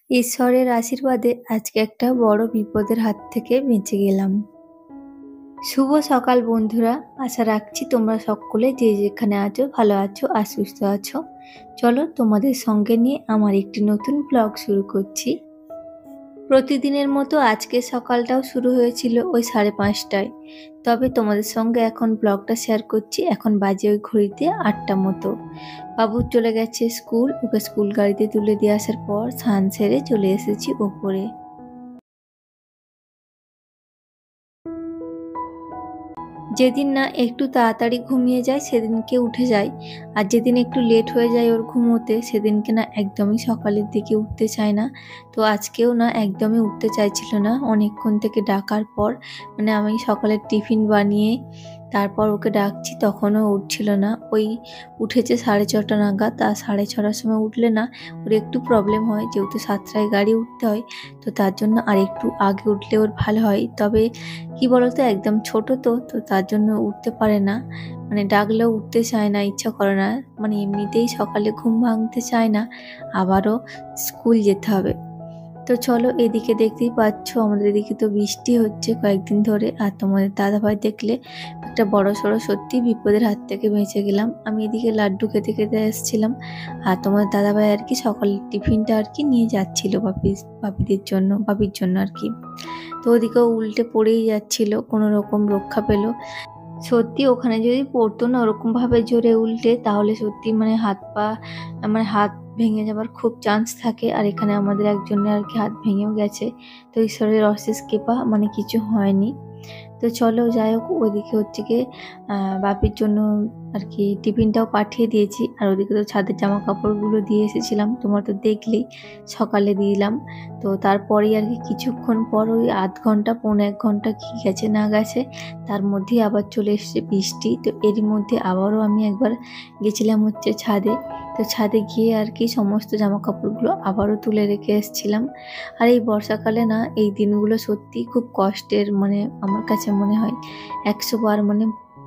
ঈশ্বরের আশীর্বাদে আজকে একটা বড় বিপদের হাত থেকে বেঁচে গেলাম। শুভ সকাল বন্ধুরা, আশা রাখছি তোমরা সকলে যে যেখানে আছো ভালো আছো আর সুস্থ আছো। চলো তোমাদের সঙ্গে নিয়ে আমার একটি নতুন ব্লগ শুরু করছি। প্রতিদিনের মতো আজকে সকালটাও শুরু হয়েছিল ওই 5:30টায়। তবে তোমাদের সঙ্গে এখন ব্লগটা শেয়ার করছি। এখন বাজে ওই ঘড়িতে 8টা মতো। বাবু চলে গেছে স্কুল, ওকে স্কুল গাড়িতে তুলে দিয়ে আসার পর স্নান সেরে চলে এসেছি ওপরে। যেদিন না একটু তাড়াতাড়ি ঘুমিয়ে যায় সেদিনকে উঠে যায়, আর যেদিন একটু লেট হয়ে যায় ওর ঘুমোতে সেদিনকে না একদমই সকালের দিকে উঠতে চায় না। তো আজকেও না একদমই উঠতে চাইছিল না অনেকক্ষণ থেকে ডাকার পর। মানে আমি সকালের টিফিন বানিয়ে তারপর ওকে ডাকছি, তখনও উঠছিল না। ওই উঠেছে 6:30 নাগাদ। আর 6:30টার সময় উঠলে না ওর একটু প্রবলেম হয়, যেহেতু 7টায় গাড়ি উঠতে হয়। তো তার জন্য আর একটু আগে উঠলে ওর ভালো হয়। তবে কি বলতো, একদম ছোট তো তো তার জন্য উঠতে পারে না, মানে ডাকলেও উঠতে চায় না, ইচ্ছা করে না। মানে এমনিতেই সকালে ঘুম ভাঙতে চায় না, আবারও স্কুল যেতে হবে। তো চলো, এদিকে দেখতেই পাচ্ছ আমাদের এদিকে তো বৃষ্টি হচ্ছে কয়েকদিন ধরে। আর তোমাদের দাদাভাই দেখলে একটা বড় সড়ো সত্যি বিপদের হাত থেকে বেঁচে গেলাম। আমি এদিকে লাড্ডু খেতে খেতে এসেছিলাম, আর তোমাদের দাদাভাই আর কি সকালের টিফিনটা আর কি নিয়ে যাচ্ছিল বাপির জন্য আর কি। তো ওদিকেও উল্টে পড়েই যাচ্ছিল, কোনো রকম রক্ষা পেল। সত্যি ওখানে যদি পড়তো না ওরকমভাবে জোরে উল্টে, তাহলে সত্যি মানে হাত পা, মানে হাত ভেঙে যাবার খুব চান্স থাকে। আর এখানে আমাদের একজনের আর কি হাত ভেঙেও গেছে। তো ঈশ্বরের অশেষ কৃপা, মানে কিছু হয়নি। তো চলো যাই হোক, ওইদিকে হচ্ছে গিয়ে বাপির জন্য আর কি টিফিনটাও পাঠিয়ে দিয়েছি। আর ওদিকে তো ছাদের জামা কাপড়গুলো দিয়ে এসেছিলাম, তোমরা তো দেখলেই সকালে দিলাম। তো তারপরেই আর কি কিছুক্ষণ পর ওই আধ ঘন্টা 1.25 ঘন্টা কি গেছে না গেছে, তার মধ্যেই আবার চলে এসেছে বৃষ্টি। তো এরই মধ্যে আবারও আমি একবার গেছিলাম হচ্ছে ছাদে। তো ছাদে গিয়ে আর কি সমস্ত জামা কাপড়গুলো আবারও তুলে রেখে এসেছিলাম। আর এই বর্ষাকালে না এই দিনগুলো সত্যিই খুব কষ্টের, মানে আমার কাছে মনে হয় 100 বার, মানে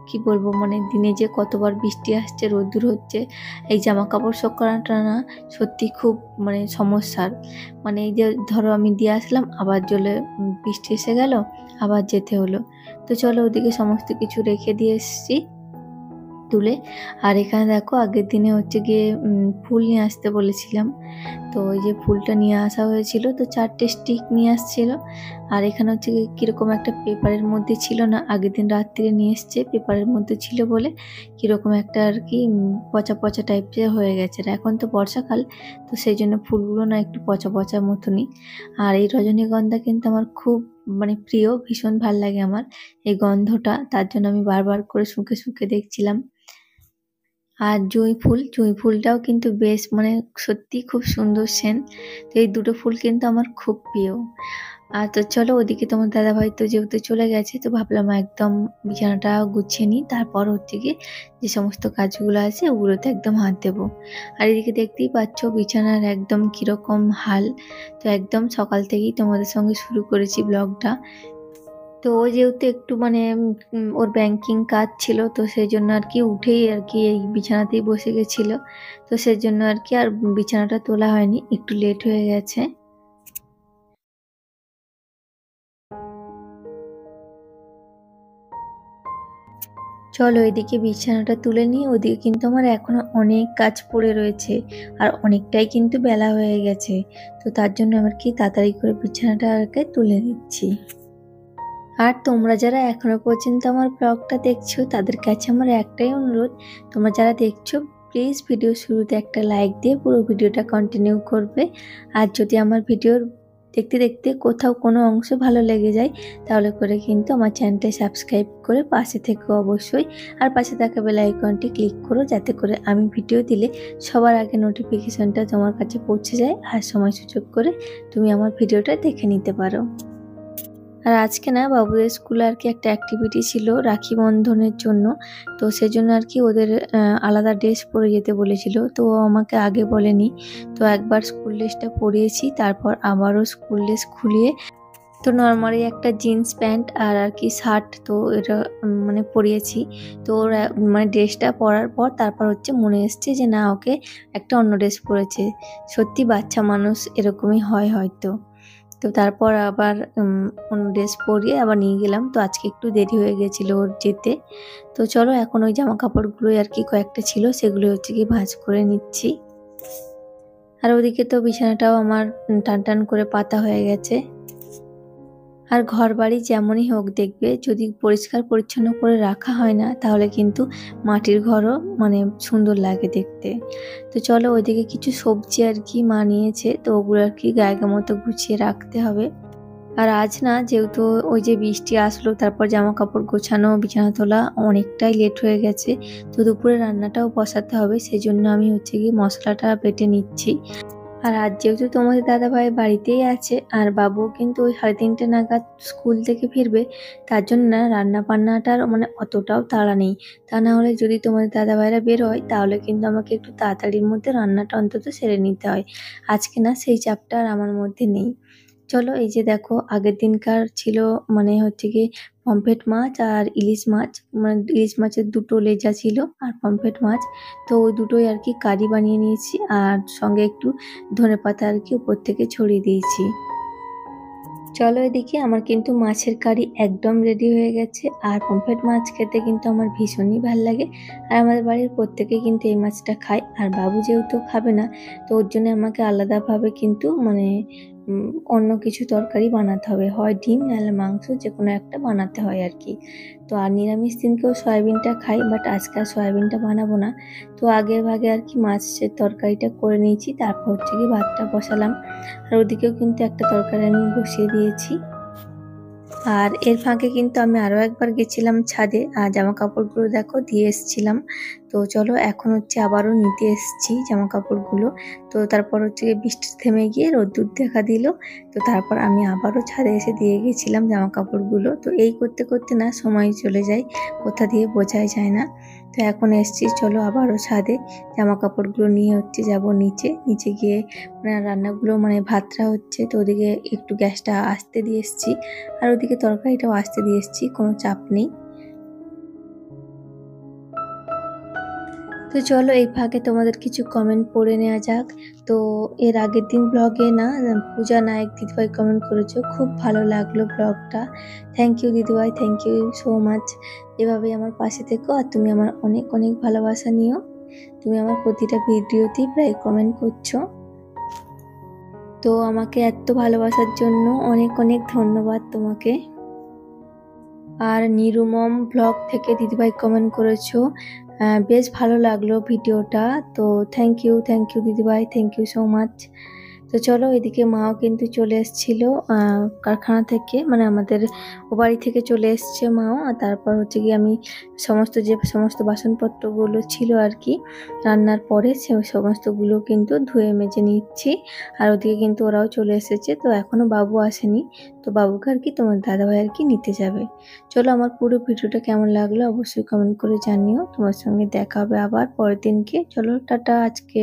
কি বলবো, মানে দিনে যে কতবার বৃষ্টি আসছে রোদ্দুর হচ্ছে, এই জামা কাপড় শুকানোটা না সত্যি খুব মানে সমস্যার। মানে এই যে ধরো আমি দিয়ে আসলাম, আবার জলে বৃষ্টি এসে গেল, আবার যেতে হলো। তো চলো ওদিকে সমস্ত কিছু রেখে দিয়ে এসেছি তুলে। আর এখানে দেখো আগের দিনে হচ্ছে গিয়ে ফুল নিয়ে আসতে বলেছিলাম, তো ওই যে ফুলটা নিয়ে আসা হয়েছিল। তো 4টে স্টিক নিয়ে আসছিল। আর এখানে হচ্ছে কীরকম একটা পেপারের মধ্যে ছিল না, আগের দিন রাত্রে নিয়ে এসছে, পেপারের মধ্যে ছিল বলে কীরকম একটা আর কি পচা পচা টাইপের হয়ে গেছে। আর এখন তো বর্ষাকাল, তো সেই জন্য ফুলগুলো না একটু পচা পচা মতনই। আর এই রজনীগন্ধা কিন্তু আমার খুব মানে প্রিয়, ভীষণ ভাল লাগে আমার এই গন্ধটা। তার জন্য আমি বারবার করে শুঁকে শুঁকে দেখছিলাম। আর জুঁই ফুলটাও কিন্তু বেশ মানে সত্যি খুব সুন্দর সেন্ট। তো এই দুটো ফুল কিন্তু আমার খুব প্রিয়। আর তো চলো ওদিকে তোমার দাদাভাই তো যেহেতু চলে গেছে, তো ভাবলাম একদম বিছানাটা গুছিয়ে নিই, তারপর হচ্ছে গিয়ে যে সমস্ত কাজগুলো আছে ওগুলোতে একদম হাত দেবো। আর এদিকে দেখতেই পাচ্ছ বিছানার একদম কীরকম হাল। তো একদম সকাল থেকেই তোমাদের সঙ্গে শুরু করেছি ব্লগটা। তো ও যেহেতু একটু মানে ওর ব্যাংকিং কাজ ছিল, তো সেই জন্য আর কি উঠেই আর কি এই বিছানাতেই বসে গেছিল। তো সেই জন্য আর কি আর বিছানাটা তোলা হয়নি, একটু লেট হয়ে গেছে। চলো এদিকে বিছানাটা তুলে নিই, ওদিকে কিন্তু আমার এখনো অনেক কাজ পড়ে রয়েছে। আর অনেকটাই কিন্তু বেলা হয়ে গেছে। তো তার জন্য আমার কি তাড়াতাড়ি করে বিছানাটা আগে তুলে নিচ্ছি। আর তোমরা যারা এখনো পর্যন্ত আমার ব্লগটা দেখছো তাদের কাছে আমার একটাই অনুরোধ, তোমরা যারা দেখছো প্লিজ ভিডিও শুরুতে একটা লাইক দিয়ে পুরো ভিডিওটা কন্টিনিউ করবে। আর যদি আমার ভিডিওর দেখতে দেখতে কোথাও কোনো অংশ ভালো লেগে যায়, তাহলে করে কিন্তু আমার চ্যানেলটা সাবস্ক্রাইব করে পাশে থেকো অবশ্যই। আর পাশে থাকা বেল আইকনটি ক্লিক করো, যাতে করে আমি ভিডিও দিলে সবার আগে নোটিফিকেশনটা তোমার কাছে পৌঁছে যায়, আর সময় সুযোগ করে তুমি আমার ভিডিওটা দেখে নিতে পারো। আর আজকে না বাবুদের স্কুলে আর কি একটা অ্যাক্টিভিটি ছিল রাখি বন্ধনের জন্য। তো সেজন্য আর কি ওদের আলাদা ড্রেস পরে যেতে বলেছিল, তো ও আমাকে আগে বলেনি। তো একবার স্কুল ড্রেসটা পরিয়েছি, তারপর আবারও স্কুল ড্রেস খুলিয়ে তো নর্মালি একটা জিন্স প্যান্ট আর কি শার্ট, তো এটা মানে পরিয়েছি। তো ওর মানে ড্রেসটা পরার পর তারপর হচ্ছে মনে এসছে যে না, ওকে একটা অন্য ড্রেস পরেছে। সত্যি বাচ্চা মানুষ এরকমই হয় হয়তো। তো তারপর আবার অন্য ড্রেস পরিয়ে আবার নিয়ে গেলাম। তো আজকে একটু দেরি হয়ে গেছিলো ওর যেতে। তো চলো এখন ওই জামা কাপড়গুলোই আর কি কয়েকটা ছিল, সেগুলো হচ্ছে কি ভাঁজ করে নিচ্ছি। আর ওদিকে তো বিছানাটাও আমার টান টান করে পাতা হয়ে গেছে। আর ঘর বাড়ি যেমনই হোক, দেখবে যদি পরিষ্কার পরিচ্ছন্ন করে রাখা হয় না, তাহলে কিন্তু মাটির ঘরও মানে সুন্দর লাগে দেখতে। তো চলো ওইদিকে কিছু সবজি আর কি মা নিয়েছে, তো ওগুলো আর কি গায়ে মতো গুছিয়ে রাখতে হবে। আর আজ না, যেহেতু ওই যে বৃষ্টি আসলো, তারপর জামা কাপড় গোছানো, বিছানা তোলা অনেকটাই লেট হয়ে গেছে। তো দুপুরে রান্নাটাও বসাতে হবে, সেজন্য আমি হচ্ছে কি মশলাটা বেটে নিচ্ছি। আর আজ যেহেতু তোমাদের দাদাভাই বাড়িতেই আছে, আর বাবুও কিন্তু ওই 3:30 নাগাদ স্কুল থেকে ফিরবে, তার জন্য না রান্না বান্নাটার মানে অতটাও তাড়া নেই। তা না হলে যদি তোমাদের দাদাভাইরা বের হয়, তাহলে কিন্তু আমাকে একটু তাড়াতাড়ির মধ্যে রান্নাটা অন্তত সেরে নিতে হয়। আজকে না সেই চাপটা আর আমার মধ্যে নেই। চলো এই যে দেখো, আগের দিনকার ছিল মানে হচ্ছে কি পমফ্রেট মাছ আর ইলিশ মাছ, মানে ইলিশ মাছের দুটো লেজা ছিল আর পমফ্রেট মাছ। তো ওই দুটোই আর কি কারি বানিয়ে নিয়েছি, আর সঙ্গে একটু ধনেপাতা আর কি উপর থেকে ছড়িয়ে দিয়েছি। চলো এদিকে আমার কিন্তু মাছের কারি একদম রেডি হয়ে গেছে। আর পমফ্রেট মাছ খেতে কিন্তু আমার ভীষণই ভাল লাগে। আর আমাদের বাড়ির প্রত্যেকে কিন্তু এই মাছটা খায়, আর বাবু যেহেতু খাবে না, তো ওর জন্য আমাকে আলাদাভাবে কিন্তু মানে অন্য কিছু তরকারি বানাতে হবে, হয় ডিম নাহলে মাংস, যে কোনো একটা বানাতে হয় আর কি। তো আর নিরামিষ দিনকেও সয়াবিনটা খাই, বাট আজকে আর সয়াবিনটা বানাবো না। তো আগের ভাগে আর কি মাছের তরকারিটা করে নিয়েছি, তারপর হচ্ছে কি ভাতটা বসালাম। আর ওদিকেও কিন্তু একটা তরকারি আমি বসিয়ে দিয়েছি। আর এর ফাঁকে কিন্তু আমি আরও একবার গেছিলাম ছাদে, আর জামা কাপড়গুলো দেখো দিয়ে এসছিলাম। তো চলো এখন হচ্ছে আবারও নিতে এসছি জামা কাপড়গুলো। তো তারপর হচ্ছে বৃষ্টি থেমে গিয়ে রোদ্দুর দেখা দিল। তো তারপর আমি আবারও ছাদে এসে দিয়ে গেছিলাম জামা কাপড়গুলো। তো এই করতে করতে না সময় চলে যায়, কোথা দিয়ে বোঝাই যায় না। তো এখন এসছি, চলো আবারও ছাদে জামা কাপড়গুলো নিয়ে হচ্ছে যাব নিচে। নিচে গিয়ে মানে রান্নাগুলো মানে ভাতটা হচ্ছে, তো ওদিকে একটু গ্যাসটা আস্তে দিয়ে এসছি, আর ওদিকে তরকারিটাও আসতে দিয়ে এসেছি, কোনো চাপ নেই। তো চলো এই ফাঁকে তোমাদের কিছু কমেন্ট পড়ে নেওয়া যাক। তো এর আগের দিন ব্লগে না পূজা নায়ক দিদিভাই কমেন্ট করেছো, খুব ভালো লাগলো ব্লগটা। থ্যাংক ইউ দিদিভাই, থ্যাংক ইউ সো মাচ। এভাবেই আমার পাশে থেকো, আর তুমি আমার অনেক অনেক ভালোবাসা নিও। তুমি আমার প্রতিটা ভিডিওতেই প্রায় কমেন্ট করছো। তো আমাকে এত ভালোবাসার জন্য অনেক অনেক ধন্যবাদ তোমাকে। আর নিরুমম ব্লগ থেকে দিদিভাই কমেন্ট করেছো, বেশ ভালো লাগলো ভিডিওটা। তো থ্যাংক ইউ দিদিভাই, থ্যাংক ইউ সো মাচ। তো চলো এদিকে মাও কিন্তু চলে এসেছিলো কারখানা থেকে, মানে আমাদের ও বাড়ি থেকে চলে এসছে মাও। আর তারপর হচ্ছে গিয়ে আমি সমস্ত বাসনপত্রগুলো ছিল আর কি রান্নার পরে, সে সমস্তগুলো কিন্তু ধুয়ে মেজে নিচ্ছি। আর ওদিকে কিন্তু ওরাও চলে এসেছে, তো এখনো বাবু আসেনি। তো বাবুকে আর কি তোমার দাদাভাই আর কি নিতে যাবে। চলো আমার পুরো ভিডিওটা কেমন লাগলো অবশ্যই কমেন্ট করে জানিও। তোমার সঙ্গে দেখা হবে আবার পরের দিনকে। চলো টাটা আজকে।